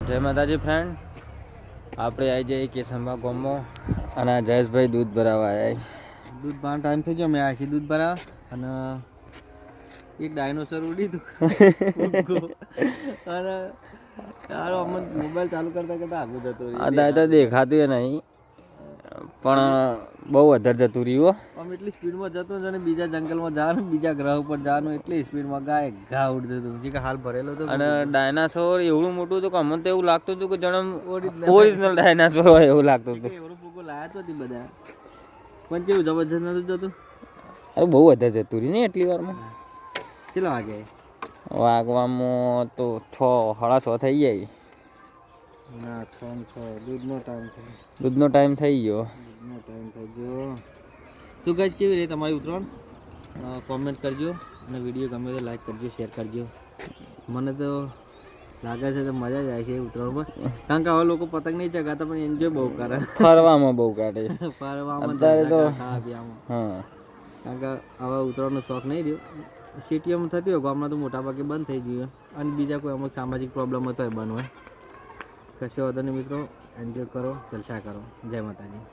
જય માતાજી ફ્રેન્ડ, આપણે આવી જઈએ કેસંબા ગામમાં અને જયેશભાઈ દૂધ ભરાવા આવ્યા. દૂધ ભરવાનો ટાઈમ થઈ ગયો. મેં આવી દૂધ ભરાવા અને એક ડાયનોસર ઉડી હતું અને યાર અમને મોબાઈલ ચાલુ કરતા કરતા આગળ જતો રહ્યો. અત્યારે તો દેખાતું એ નહીં પણ બહુ વધારે જતું રહ્યું. આમ એટલી સ્પીડમાં જતો અને બીજા જંગલમાં જવાનું, બીજા ગ્રહ ઉપર જવાનું, એટલી સ્પીડમાં ગાય ઘા ઉડતું હતું જે કે હાલ ભરેલો હતો. અને ડાયનાસોર એવું મોટું હતું કે અમને તો એવું લાગતું હતું કે જાણે ઓરિજિનલ ડાયનાસોર હોય એવું લાગતું હતું. એવડું પૂગો લાયા તો હતી બધા, પણ કેવું જબરજસ્ત નતું જતું. અરે બહુ વધારે જતું રહ્યું ને એટલી વારમાં. કેટલા વાગે વાગવામાં તો 6 સાડા 6 થઈ જાય. ના 6 ને 6 દૂધનો ટાઈમ થઈ દૂધનો ટાઈમ થઈ ગયો. તો ગાઈસ કેવી રહી તમારી ઉત્તરાયણ? કોમેન્ટ કરજો અને વિડીયો ગમે તો લાઈક કરજો, શેર કરજો. મને તો લાગે છે તો મજા જ આવે છે ઉત્તરાયણમાં, કારણ કે આવા લોકો પતંગ નહીં ચગાવતા પણ એન્જોય બહુ કરે, ફરવામાં બહુ કાઢે ફરવામાં અત્યારે તો. ખાવા પીવામાં. હા, કારણ કે આવા ઉત્તરાયણનો શોખ નહીં રહ્યો. સિટીઓમાં થતી હોય, ગામમાં તો મોટાભાગે બંધ થઈ ગયું અને બીજા કોઈ અમુક સામાજિક પ્રોબ્લેમ હતો એ બંધ હોય. કશો વાંધો નહીં મિત્રો, એન્જોય કરો, જલસા કરો. જય માતાજી.